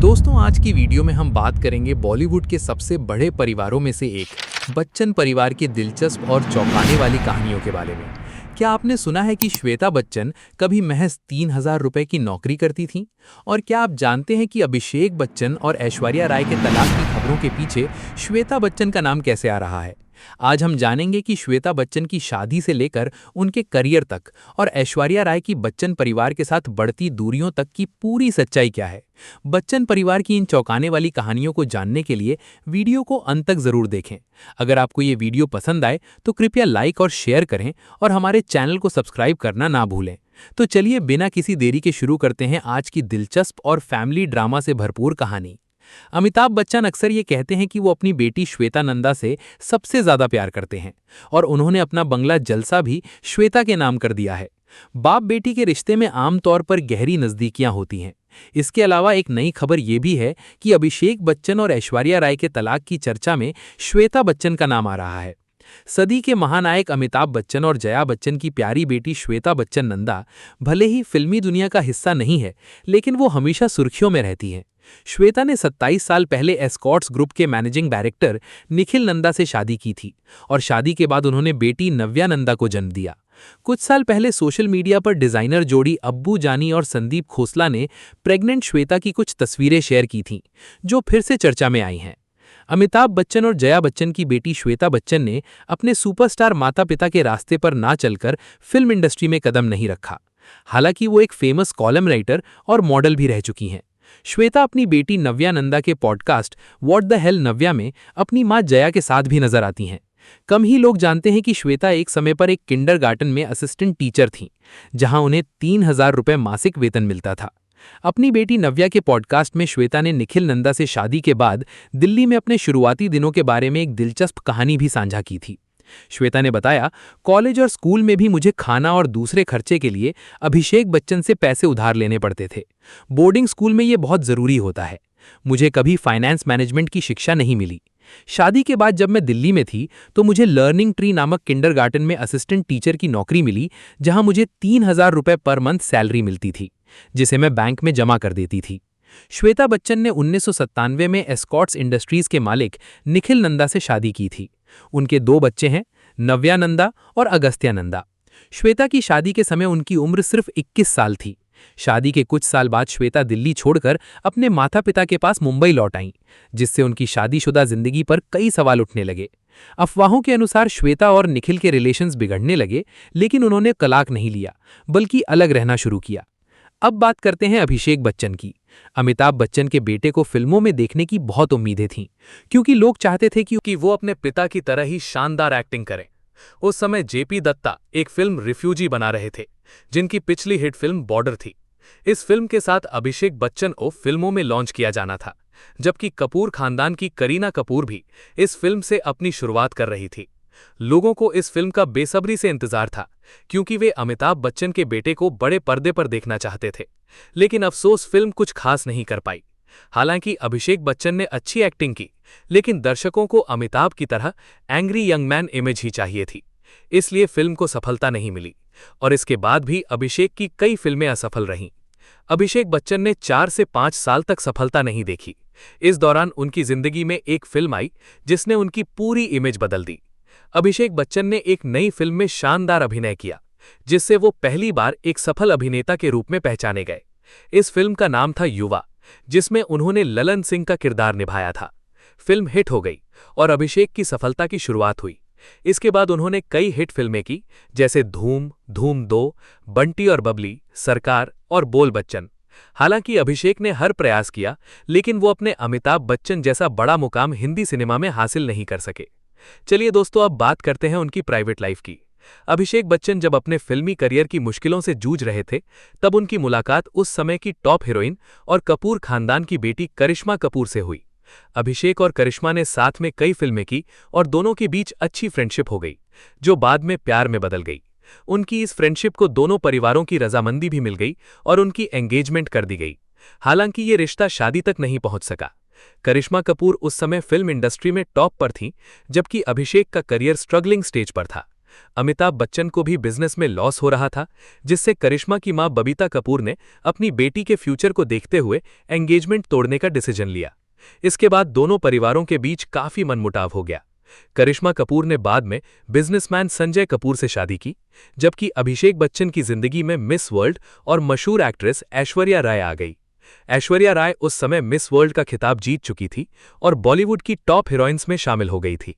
दोस्तों, आज की वीडियो में हम बात करेंगे बॉलीवुड के सबसे बड़े परिवारों में से एक बच्चन परिवार की दिलचस्प और चौंकाने वाली कहानियों के बारे में। क्या आपने सुना है कि श्वेता बच्चन कभी महज 3,000 रुपए की नौकरी करती थीं? और क्या आप जानते हैं कि अभिषेक बच्चन और ऐश्वर्या राय के तलाक की खबरों के पीछे श्वेता बच्चन का नाम कैसे आ रहा है? आज हम जानेंगे कि श्वेता बच्चन की शादी से लेकर उनके करियर तक और ऐश्वर्या राय की बच्चन परिवार के साथ बढ़ती दूरियों तक की पूरी सच्चाई क्या है। बच्चन परिवार की इन चौंकाने वाली कहानियों को जानने के लिए वीडियो को अंत तक जरूर देखें। अगर आपको ये वीडियो पसंद आए तो कृपया लाइक और शेयर करें और हमारे चैनल को सब्सक्राइब करना ना भूलें। तो चलिए बिना किसी देरी के शुरू करते हैं आज की दिलचस्प और फैमिली ड्रामा से भरपूर कहानी। अमिताभ बच्चन अक्सर ये कहते हैं कि वो अपनी बेटी श्वेता नंदा से सबसे ज्यादा प्यार करते हैं और उन्होंने अपना बंगला जलसा भी श्वेता के नाम कर दिया है। बाप बेटी के रिश्ते में आमतौर पर गहरी नजदीकियां होती हैं। इसके अलावा एक नई खबर ये भी है कि अभिषेक बच्चन और ऐश्वर्या राय के तलाक की चर्चा में श्वेता बच्चन का नाम आ रहा है। सदी के महानायक अमिताभ बच्चन और जया बच्चन की प्यारी बेटी श्वेता बच्चन नंदा भले ही फिल्मी दुनिया का हिस्सा नहीं है, लेकिन वो हमेशा सुर्खियों में रहती हैं। श्वेता ने 27 साल पहले एस्कॉर्ट्स ग्रुप के मैनेजिंग डायरेक्टर निखिल नंदा से शादी की थी और शादी के बाद उन्होंने बेटी नव्या नंदा को जन्म दिया। कुछ साल पहले सोशल मीडिया पर डिजाइनर जोड़ी अब्बू जानी और संदीप खोसला ने प्रेग्नेंट श्वेता की कुछ तस्वीरें शेयर की थीं, जो फिर से चर्चा में आई हैं। अमिताभ बच्चन और जया बच्चन की बेटी श्वेता बच्चन ने अपने सुपरस्टार माता पिता के रास्ते पर ना चलकर फिल्म इंडस्ट्री में कदम नहीं रखा। हालांकि वो एक फेमस कॉलम राइटर और मॉडल भी रह चुकी हैं। श्वेता अपनी बेटी नव्या नंदा के पॉडकास्ट व्हाट द हेल नव्या में अपनी मां जया के साथ भी नजर आती हैं। कम ही लोग जानते हैं कि श्वेता एक समय पर एक किंडरगार्टन में असिस्टेंट टीचर थीं, जहां उन्हें 3,000 रुपए मासिक वेतन मिलता था। अपनी बेटी नव्या के पॉडकास्ट में श्वेता ने निखिल नंदा से शादी के बाद दिल्ली में अपने शुरुआती दिनों के बारे में एक दिलचस्प कहानी भी साझा की थी। श्वेता ने बताया, कॉलेज और स्कूल में भी मुझे खाना और दूसरे खर्चे के लिए अभिषेक बच्चन से पैसे उधार लेने पड़ते थे। बोर्डिंग स्कूल में ये बहुत जरूरी होता है। मुझे कभी फाइनेंस मैनेजमेंट की शिक्षा नहीं मिली। शादी के बाद जब मैं दिल्ली में थी तो मुझे लर्निंग ट्री नामक किंडरगार्टन में असिस्टेंट टीचर की नौकरी मिली, जहां मुझे 3,000 रुपए पर मंथ सैलरी मिलती थी, जिसे मैं बैंक में जमा कर देती थी। श्वेता बच्चन ने 1997 में एस्कॉर्ट्स इंडस्ट्रीज के मालिक निखिल नंदा से शादी की थी। उनके 2 बच्चे हैं, नव्या नंदा और अगस्त्या नंदा। श्वेता की शादी के समय उनकी उम्र सिर्फ 21 साल थी। शादी के कुछ साल बाद श्वेता दिल्ली छोड़कर अपने माता पिता के पास मुंबई लौट आईं, जिससे उनकी शादीशुदा जिंदगी पर कई सवाल उठने लगे। अफवाहों के अनुसार श्वेता और निखिल के रिलेशंस बिगड़ने लगे, लेकिन उन्होंने तलाक नहीं लिया, बल्कि अलग रहना शुरू किया। अब बात करते हैं अभिषेक बच्चन की। अमिताभ बच्चन के बेटे को फिल्मों में देखने की बहुत उम्मीदें थीं, क्योंकि लोग चाहते थे कि वो अपने पिता की तरह ही शानदार एक्टिंग करें। उस समय जेपी दत्ता एक फिल्म रिफ्यूजी बना रहे थे, जिनकी पिछली हिट फिल्म बॉर्डर थी। इस फिल्म के साथ अभिषेक बच्चन को फिल्मों में लॉन्च किया जाना था, जबकि कपूर खानदान की करीना कपूर भी इस फिल्म से अपनी शुरुआत कर रही थी। लोगों को इस फिल्म का बेसब्री से इंतजार था, क्योंकि वे अमिताभ बच्चन के बेटे को बड़े पर्दे पर देखना चाहते थे। लेकिन अफसोस, फिल्म कुछ खास नहीं कर पाई। हालांकि अभिषेक बच्चन ने अच्छी एक्टिंग की, लेकिन दर्शकों को अमिताभ की तरह एंग्री यंग मैन इमेज ही चाहिए थी। इसलिए फिल्म को सफलता नहीं मिली और इसके बाद भी अभिषेक की कई फिल्में असफल रहीं। अभिषेक बच्चन ने 4 से 5 साल तक सफलता नहीं देखी। इस दौरान उनकी जिंदगी में एक फिल्म आई जिसने उनकी पूरी इमेज बदल दी। अभिषेक बच्चन ने एक नई फिल्म में शानदार अभिनय किया, जिससे वो पहली बार एक सफल अभिनेता के रूप में पहचाने गए। इस फिल्म का नाम था युवा, जिसमें उन्होंने ललन सिंह का किरदार निभाया था। फिल्म हिट हो गई और अभिषेक की सफलता की शुरुआत हुई। इसके बाद उन्होंने कई हिट फिल्में की, जैसे धूम, धूम 2, बंटी और बबली, सरकार और बोल बच्चन। हालांकि अभिषेक ने हर प्रयास किया, लेकिन वो अपने अमिताभ बच्चन जैसा बड़ा मुकाम हिंदी सिनेमा में हासिल नहीं कर सके। चलिए दोस्तों, अब बात करते हैं उनकी प्राइवेट लाइफ की। अभिषेक बच्चन जब अपने फिल्मी करियर की मुश्किलों से जूझ रहे थे, तब उनकी मुलाकात उस समय की टॉप हीरोइन और कपूर खानदान की बेटी करिश्मा कपूर से हुई। अभिषेक और करिश्मा ने साथ में कई फिल्में की और दोनों के बीच अच्छी फ्रेंडशिप हो गई, जो बाद में प्यार में बदल गई। उनकी इस फ्रेंडशिप को दोनों परिवारों की रजामंदी भी मिल गई और उनकी एंगेजमेंट कर दी गई। हालांकि ये रिश्ता शादी तक नहीं पहुंच सका। करिश्मा कपूर उस समय फिल्म इंडस्ट्री में टॉप पर थीं, जबकि अभिषेक का करियर स्ट्रगलिंग स्टेज पर था। अमिताभ बच्चन को भी बिजनेस में लॉस हो रहा था, जिससे करिश्मा की मां बबीता कपूर ने अपनी बेटी के फ्यूचर को देखते हुए एंगेजमेंट तोड़ने का डिसीजन लिया। इसके बाद दोनों परिवारों के बीच काफी मनमुटाव हो गया। करिश्मा कपूर ने बाद में बिजनेसमैन संजय कपूर से शादी की, जबकि अभिषेक बच्चन की जिंदगी में मिस वर्ल्ड और मशहूर एक्ट्रेस ऐश्वर्या राय आ गई। ऐश्वर्या राय उस समय मिस वर्ल्ड का खिताब जीत चुकी थी और बॉलीवुड की टॉप हीरोइंस में शामिल हो गई थी।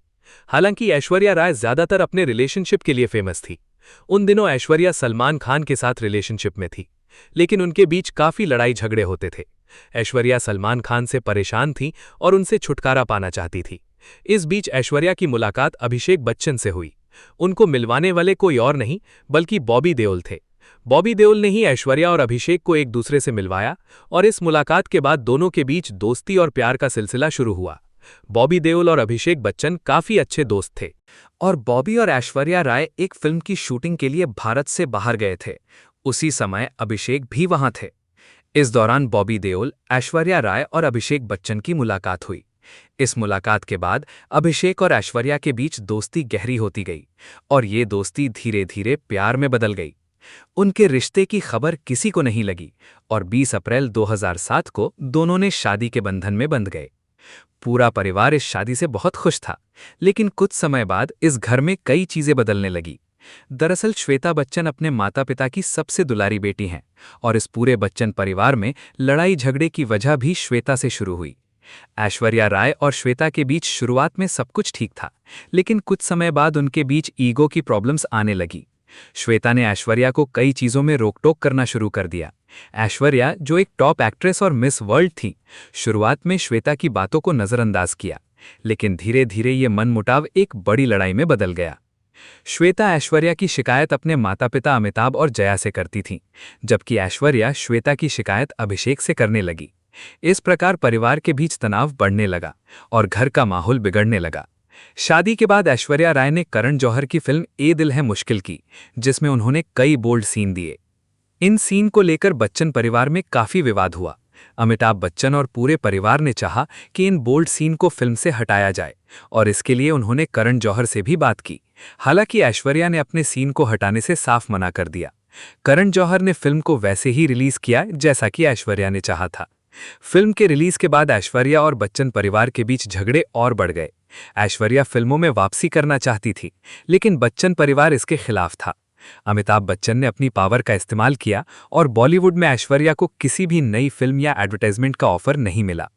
हालांकि ऐश्वर्या राय ज्यादातर अपने रिलेशनशिप के लिए फेमस थी। उन दिनों ऐश्वर्या सलमान खान के साथ रिलेशनशिप में थी, लेकिन उनके बीच काफी लड़ाई झगड़े होते थे। ऐश्वर्या सलमान खान से परेशान थी और उनसे छुटकारा पाना चाहती थी। इस बीच ऐश्वर्या की मुलाकात अभिषेक बच्चन से हुई। उनको मिलवाने वाले कोई और नहीं बल्कि बॉबी देओल थे। बॉबी देओल ने ही ऐश्वर्या और अभिषेक को एक दूसरे से मिलवाया और इस मुलाकात के बाद दोनों के बीच दोस्ती और प्यार का सिलसिला शुरू हुआ। बॉबी देओल और अभिषेक बच्चन काफी अच्छे दोस्त थे। और बॉबी और ऐश्वर्या राय एक फिल्म की शूटिंग के लिए भारत से बाहर गए थे। उसी समय अभिषेक भी वहां थे। इस दौरान बॉबी देओल, ऐश्वर्या राय और अभिषेक बच्चन की मुलाकात हुई। इस मुलाकात के बाद अभिषेक और ऐश्वर्या के बीच दोस्ती गहरी होती गई और ये दोस्ती धीरे धीरे प्यार में बदल गई। उनके रिश्ते की खबर किसी को नहीं लगी और 20 अप्रैल 2007 को दोनों ने शादी के बंधन में बंध गए। पूरा परिवार इस शादी से बहुत खुश था, लेकिन कुछ समय बाद इस घर में कई चीजें बदलने लगी। दरअसल श्वेता बच्चन अपने माता पिता की सबसे दुलारी बेटी हैं और इस पूरे बच्चन परिवार में लड़ाई झगड़े की वजह भी श्वेता से शुरू हुई। ऐश्वर्या राय और श्वेता के बीच शुरुआत में सब कुछ ठीक था, लेकिन कुछ समय बाद उनके बीच ईगो की प्रॉब्लम्स आने लगी। श्वेता ने ऐश्वर्या को कई चीजों में रोक-टोक करना शुरू कर दिया। ऐश्वर्या, जो एक टॉप एक्ट्रेस और मिस वर्ल्ड थी, शुरुआत में श्वेता की बातों को नजरअंदाज किया, लेकिन धीरे धीरे ये मनमुटाव एक बड़ी लड़ाई में बदल गया। श्वेता ऐश्वर्या की शिकायत अपने माता पिता अमिताभ और जया से करती थी, जबकि ऐश्वर्या श्वेता की शिकायत अभिषेक से करने लगी। इस प्रकार परिवार के बीच तनाव बढ़ने लगा और घर का माहौल बिगड़ने लगा। शादी के बाद ऐश्वर्या राय ने करण जौहर की फिल्म ए दिल है मुश्किल की, जिसमें उन्होंने कई बोल्ड सीन दिए। इन सीन को लेकर बच्चन परिवार में काफी विवाद हुआ। अमिताभ बच्चन और पूरे परिवार ने चाहा कि इन बोल्ड सीन को फिल्म से हटाया जाए और इसके लिए उन्होंने करण जौहर से भी बात की। हालांकि ऐश्वर्या ने अपने सीन को हटाने से साफ मना कर दिया। करण जौहर ने फिल्म को वैसे ही रिलीज किया जैसा कि ऐश्वर्या ने चाहा था। फिल्म के रिलीज के बाद ऐश्वर्या और बच्चन परिवार के बीच झगड़े और बढ़ गए। ऐश्वर्या फिल्मों में वापसी करना चाहती थी, लेकिन बच्चन परिवार इसके खिलाफ था। अमिताभ बच्चन ने अपनी पावर का इस्तेमाल किया और बॉलीवुड में ऐश्वर्या को किसी भी नई फिल्म या एडवर्टाइजमेंट का ऑफर नहीं मिला।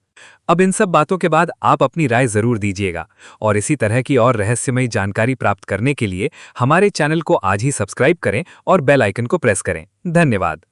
अब इन सब बातों के बाद आप अपनी राय जरूर दीजिएगा और इसी तरह की और रहस्यमयी जानकारी प्राप्त करने के लिए हमारे चैनल को आज ही सब्सक्राइब करें और बेल आइकन को प्रेस करें। धन्यवाद।